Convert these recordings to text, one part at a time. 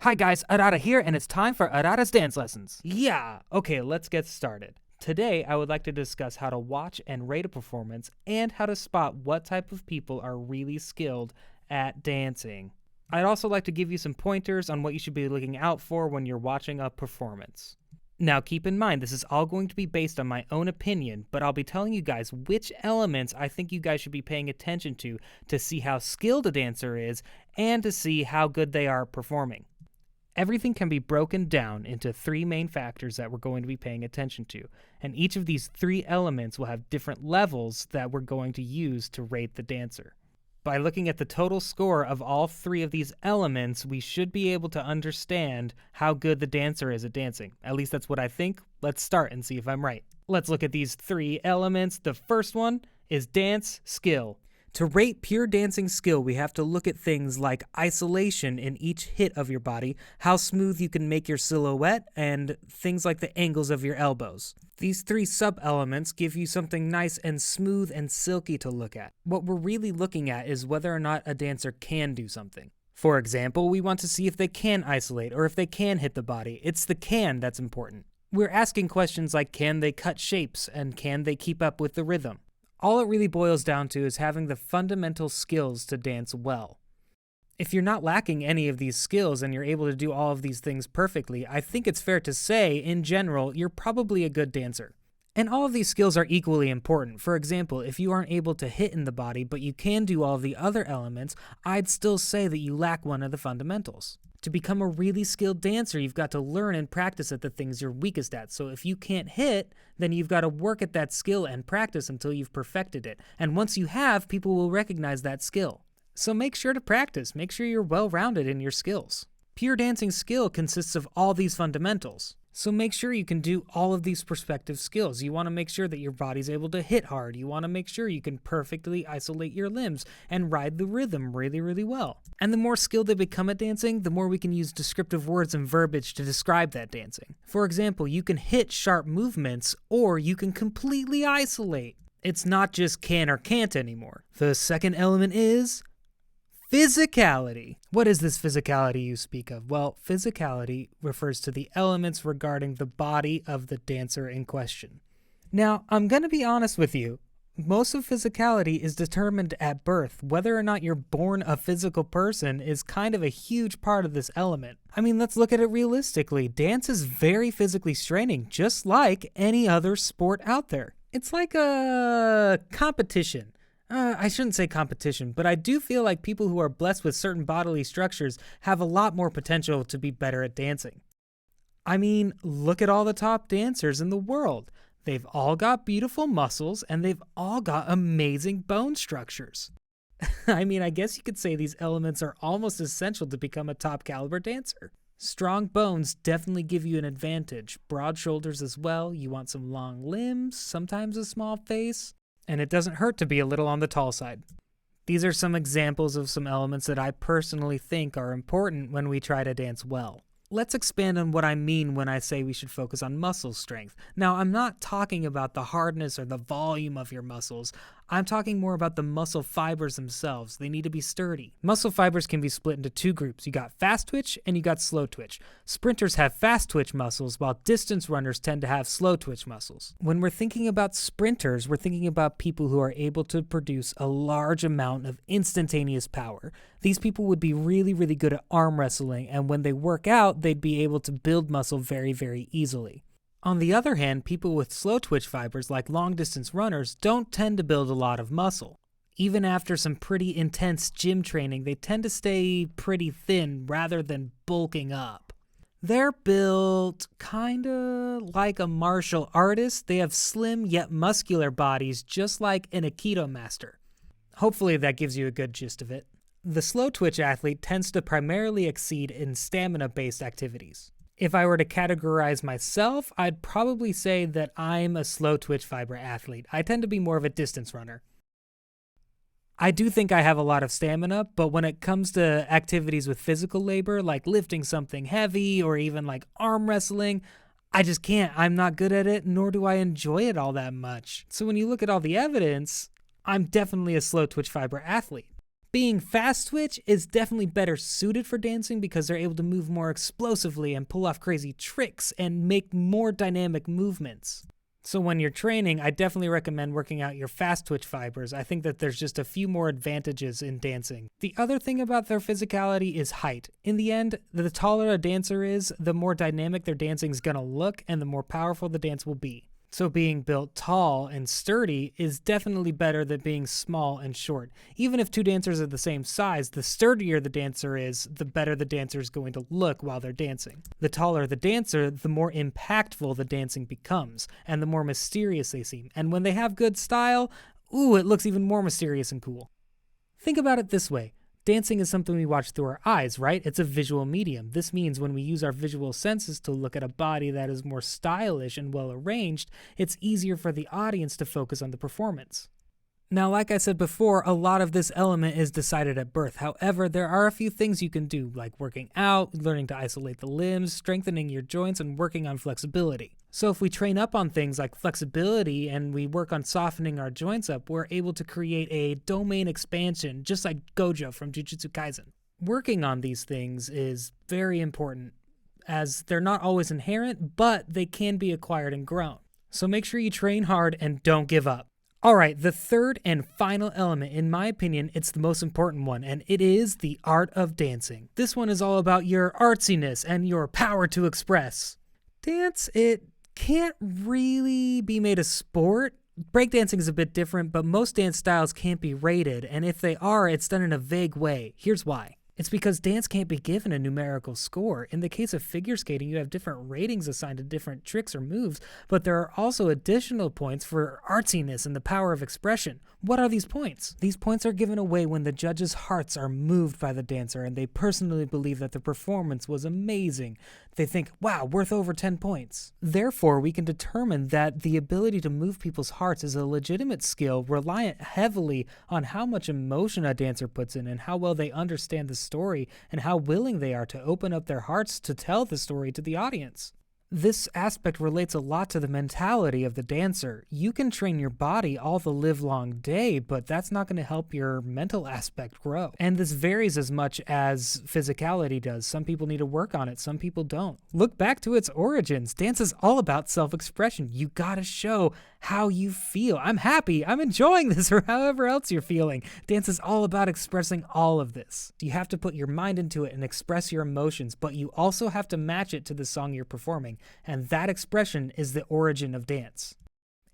Hi guys, Arata here, and it's time for Arata's dance lessons. Yeah, okay, let's get started. Today, I would like to discuss how to watch and rate a performance and how to spot what type of people are really skilled at dancing. I'd also like to give you some pointers on what you should be looking out for when you're watching a performance. Now keep in mind, this is all going to be based on my own opinion, but I'll be telling you guys which elements I think you guys should be paying attention to see how skilled a dancer is and to see how good they are performing. Everything can be broken down into three main factors that we're going to be paying attention to, and each of these three elements will have different levels that we're going to use to rate the dancer. By looking at the total score of all three of these elements, we should be able to understand how good the dancer is at dancing. At least that's what I think. Let's start and see if I'm right. Let's look at these three elements. The first one is dance skill. To rate pure dancing skill, we have to look at things like isolation in each hit of your body, how smooth you can make your silhouette, and things like the angles of your elbows. These three sub-elements give you something nice and smooth and silky to look at. What we're really looking at is whether or not a dancer can do something. For example, we want to see if they can isolate or if they can hit the body. It's the can that's important. We're asking questions like, can they cut shapes and can they keep up with the rhythm? All it really boils down to is having the fundamental skills to dance well. If you're not lacking any of these skills and you're able to do all of these things perfectly, I think it's fair to say, in general, you're probably a good dancer. And all of these skills are equally important. For example, if you aren't able to hit in the body, but you can do all of the other elements, I'd still say that you lack one of the fundamentals. To become a really skilled dancer, you've got to learn and practice at the things you're weakest at. So if you can't hit, then you've got to work at that skill and practice until you've perfected it. And once you have, people will recognize that skill. So make sure to practice. Make sure you're well-rounded in your skills. Pure dancing skill consists of all these fundamentals. So make sure you can do all of these perspective skills. You want to make sure that your body's able to hit hard. You want to make sure you can perfectly isolate your limbs and ride the rhythm really, really well. And the more skilled they become at dancing, the more we can use descriptive words and verbiage to describe that dancing. For example, you can hit sharp movements or you can completely isolate. It's not just can or can't anymore. The second element is physicality. What is this physicality you speak of? Well, physicality refers to the elements regarding the body of the dancer in question. Now, I'm going to be honest with you. Most of physicality is determined at birth. Whether or not you're born a physical person is kind of a huge part of this element. I mean, let's look at it realistically. Dance is very physically straining, just like any other sport out there. It's like a competition. I shouldn't say competition, but I do feel like people who are blessed with certain bodily structures have a lot more potential to be better at dancing. I mean, look at all the top dancers in the world. They've all got beautiful muscles and they've all got amazing bone structures. I mean, I guess you could say these elements are almost essential to become a top caliber dancer. Strong bones definitely give you an advantage. Broad shoulders as well. You want some long limbs, sometimes a small face. And it doesn't hurt to be a little on the tall side. These are some examples of some elements that I personally think are important when we try to dance well. Let's expand on what I mean when I say we should focus on muscle strength. Now, I'm not talking about the hardness or the volume of your muscles. I'm talking more about the muscle fibers themselves. They need to be sturdy. Muscle fibers can be split into two groups. You got fast twitch and you got slow twitch. Sprinters have fast twitch muscles, while distance runners tend to have slow twitch muscles. When we're thinking about sprinters, we're thinking about people who are able to produce a large amount of instantaneous power. These people would be really, really good at arm wrestling, and when they work out, they'd be able to build muscle very, very easily. On the other hand, people with slow twitch fibers like long-distance runners don't tend to build a lot of muscle. Even after some pretty intense gym training, they tend to stay pretty thin rather than bulking up. They're built kinda like a martial artist. They have slim yet muscular bodies just like an Aikido master. Hopefully that gives you a good gist of it. The slow twitch athlete tends to primarily exceed in stamina-based activities. If I were to categorize myself, I'd probably say that I'm a slow twitch fiber athlete. I tend to be more of a distance runner. I do think I have a lot of stamina, but when it comes to activities with physical labor, like lifting something heavy or even like arm wrestling, I just can't. I'm not good at it, nor do I enjoy it all that much. So when you look at all the evidence, I'm definitely a slow twitch fiber athlete. Being fast twitch is definitely better suited for dancing because they're able to move more explosively and pull off crazy tricks and make more dynamic movements. So when you're training, I definitely recommend working out your fast twitch fibers. I think that there's just a few more advantages in dancing. The other thing about their physicality is height. In the end, the taller a dancer is, the more dynamic their dancing is gonna look and the more powerful the dance will be. So being built tall and sturdy is definitely better than being small and short. Even if two dancers are the same size, the sturdier the dancer is, the better the dancer is going to look while they're dancing. The taller the dancer, the more impactful the dancing becomes, and the more mysterious they seem. And when they have good style, it looks even more mysterious and cool. Think about it this way. Dancing is something we watch through our eyes, right? It's a visual medium. This means when we use our visual senses to look at a body that is more stylish and well arranged, it's easier for the audience to focus on the performance. Now, like I said before, a lot of this element is decided at birth. However, there are a few things you can do, like working out, learning to isolate the limbs, strengthening your joints, and working on flexibility. So if we train up on things like flexibility and we work on softening our joints up, we're able to create a domain expansion, just like Gojo from Jujutsu Kaisen. Working on these things is very important, as they're not always inherent, but they can be acquired and grown. So make sure you train hard and don't give up. All right, the third and final element, in my opinion, it's the most important one, and it is the art of dancing. This one is all about your artsiness and your power to express. Dance, it can't really be made a sport. Breakdancing is a bit different, but most dance styles can't be rated, and if they are, it's done in a vague way. Here's why. It's because dance can't be given a numerical score. In the case of figure skating, you have different ratings assigned to different tricks or moves, but there are also additional points for artsiness and the power of expression. What are these points? These points are given away when the judges' hearts are moved by the dancer and they personally believe that the performance was amazing. They think, wow, worth over 10 points. Therefore, we can determine that the ability to move people's hearts is a legitimate skill reliant heavily on how much emotion a dancer puts in and how well they understand the story and how willing they are to open up their hearts to tell the story to the audience. This aspect relates a lot to the mentality of the dancer. You can train your body all the livelong day, but that's not going to help your mental aspect grow. And this varies as much as physicality does. Some people need to work on it, some people don't. Look back to its origins. Dance is all about self-expression. You gotta show how you feel. I'm happy, I'm enjoying this, or however else you're feeling. Dance is all about expressing all of this. You have to put your mind into it and express your emotions, but you also have to match it to the song you're performing. And that expression is the origin of dance.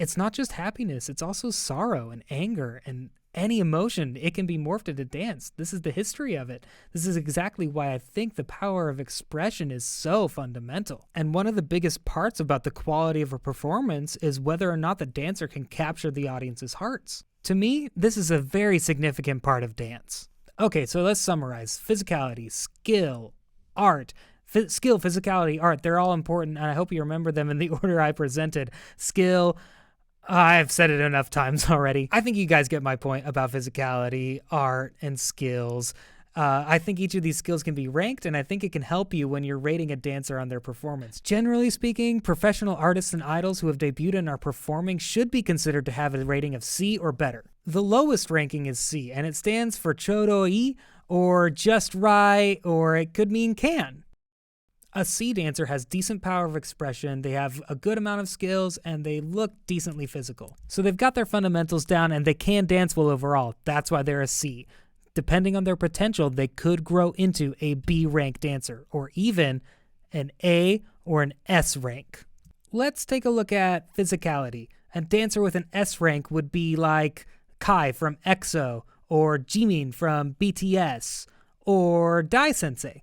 It's not just happiness, it's also sorrow and anger and any emotion. It can be morphed into dance. This is the history of it. This is exactly why I think the power of expression is so fundamental. And one of the biggest parts about the quality of a performance is whether or not the dancer can capture the audience's hearts. To me, this is a very significant part of dance. Okay, so let's summarize. Physicality, skill, art. Skill, physicality, art, they're all important, and I hope you remember them in the order I presented. Skill, I've said it enough times already. I think you guys get my point about physicality, art, and skills. I think each of these skills can be ranked, and I think it can help you when you're rating a dancer on their performance. Generally speaking, professional artists and idols who have debuted and are performing should be considered to have a rating of C or better. The lowest ranking is C, and it stands for chodoi, or just right, or it could mean can. A C dancer has decent power of expression, they have a good amount of skills, and they look decently physical. So they've got their fundamentals down and they can dance well overall. That's why they're a C. Depending on their potential, they could grow into a B rank dancer, or even an A or an S rank. Let's take a look at physicality. A dancer with an S rank would be like Kai from EXO, or Jimin from BTS, or Dai Sensei.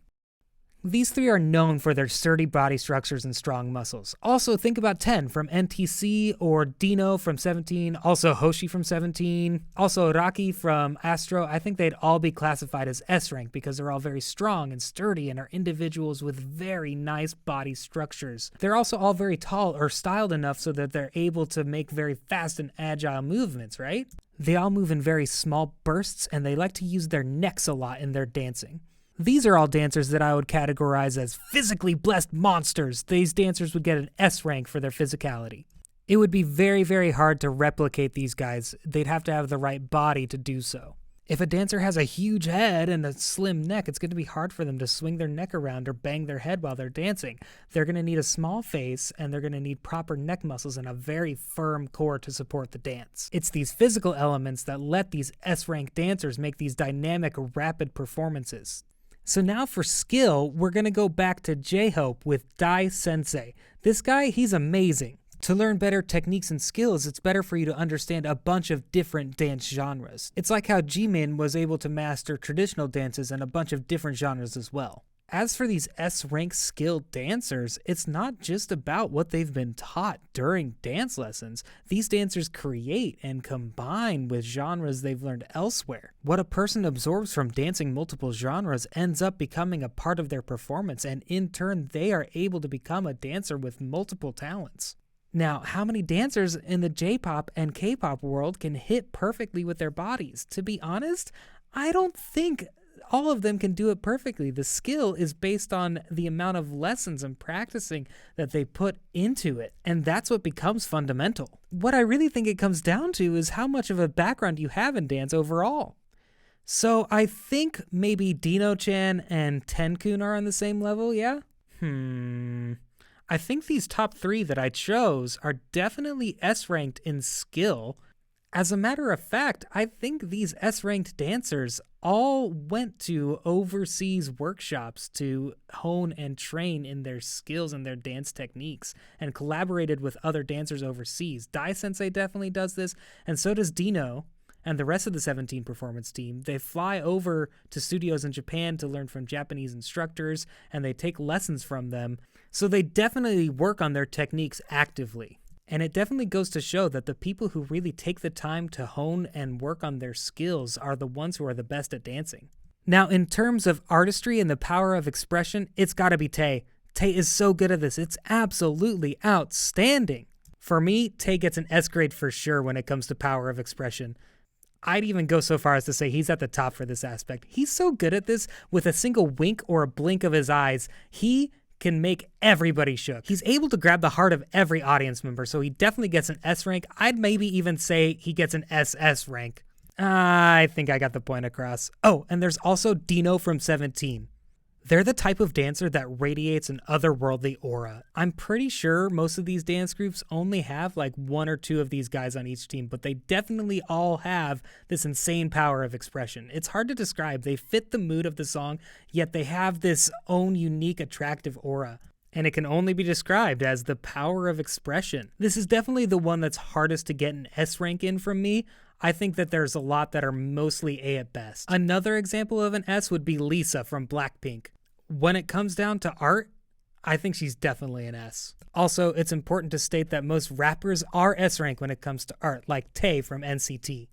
These three are known for their sturdy body structures and strong muscles. Also, think about 10 from NTC, or Dino from 17, also Hoshi from 17, also Raki from Astro. I think they'd all be classified as S rank because they're all very strong and sturdy and are individuals with very nice body structures. They're also all very tall or styled enough so that they're able to make very fast and agile movements, right? They all move in very small bursts and they like to use their necks a lot in their dancing. These are all dancers that I would categorize as physically blessed monsters. These dancers would get an S rank for their physicality. It would be very, very hard to replicate these guys. They'd have to have the right body to do so. If a dancer has a huge head and a slim neck, it's going to be hard for them to swing their neck around or bang their head while they're dancing. They're going to need a small face, and they're going to need proper neck muscles and a very firm core to support the dance. It's these physical elements that let these S-rank dancers make these dynamic, rapid performances. So now for skill, we're going to go back to J-Hope with Dai Sensei. This guy, he's amazing. To learn better techniques and skills, it's better for you to understand a bunch of different dance genres. It's like how Jimin was able to master traditional dances and a bunch of different genres as well. As for these S-rank skilled dancers, it's not just about what they've been taught during dance lessons. These dancers create and combine with genres they've learned elsewhere. What a person absorbs from dancing multiple genres ends up becoming a part of their performance, and in turn, they are able to become a dancer with multiple talents. Now, how many dancers in the J-pop and K-pop world can hit perfectly with their bodies? To be honest, I don't think all of them can do it perfectly. The skill is based on the amount of lessons and practicing that they put into it, and that's what becomes fundamental. What I really think it comes down to is how much of a background you have in dance overall. So I think maybe Dino-chan and Tenkun are on the same level, yeah? I think these top three that I chose are definitely S-ranked in skill. As a matter of fact, I think these S-ranked dancers all went to overseas workshops to hone and train in their skills and their dance techniques and collaborated with other dancers overseas. Dai Sensei definitely does this, and so does Dino and the rest of the 17 performance team. They fly over to studios in Japan to learn from Japanese instructors, and they take lessons from them. So they definitely work on their techniques actively. And it definitely goes to show that the people who really take the time to hone and work on their skills are the ones who are the best at dancing. Now, in terms of artistry and the power of expression, it's gotta be Tae. Tae is so good at this. It's absolutely outstanding. For me, Tae gets an S grade for sure when it comes to power of expression. I'd even go so far as to say he's at the top for this aspect. He's so good at this, with a single wink or a blink of his eyes, he can make everybody shook. He's able to grab the heart of every audience member, so he definitely gets an S rank. I'd maybe even say he gets an SS rank. I think I got the point across. Oh, and there's also Dino from 17. They're the type of dancer that radiates an otherworldly aura. I'm pretty sure most of these dance groups only have like one or two of these guys on each team, but they definitely all have this insane power of expression. It's hard to describe. They fit the mood of the song, yet they have this own unique, attractive aura. And it can only be described as the power of expression. This is definitely the one that's hardest to get an S rank in from me. I think that there's a lot that are mostly A at best. Another example of an S would be Lisa from Blackpink. When it comes down to art, I think she's definitely an S. Also, it's important to state that most rappers are S rank when it comes to art, like Tae from NCT.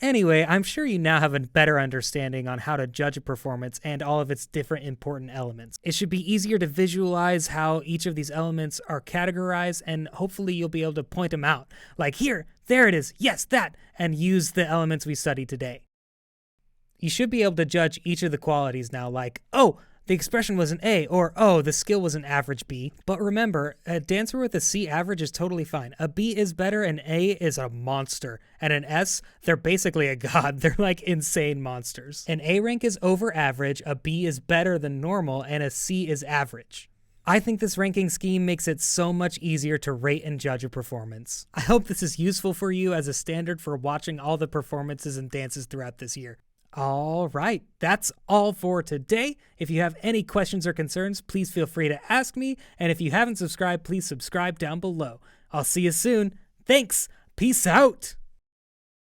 Anyway, I'm sure you now have a better understanding on how to judge a performance and all of its different important elements. It should be easier to visualize how each of these elements are categorized, and hopefully you'll be able to point them out. Like here, there it is, yes, that, and use the elements we studied today. You should be able to judge each of the qualities now, like, oh, the expression was an A, or, oh, the skill was an average B. But remember, a dancer with a C average is totally fine. A B is better, an A is a monster. And an S, they're basically a god. They're like insane monsters. An A rank is over average, a B is better than normal, and a C is average. I think this ranking scheme makes it so much easier to rate and judge a performance. I hope this is useful for you as a standard for watching all the performances and dances throughout this year. All right, that's all for today. If you have any questions or concerns, please feel free to ask me. And if you haven't subscribed, please subscribe down below. I'll see you soon. Thanks. Peace out.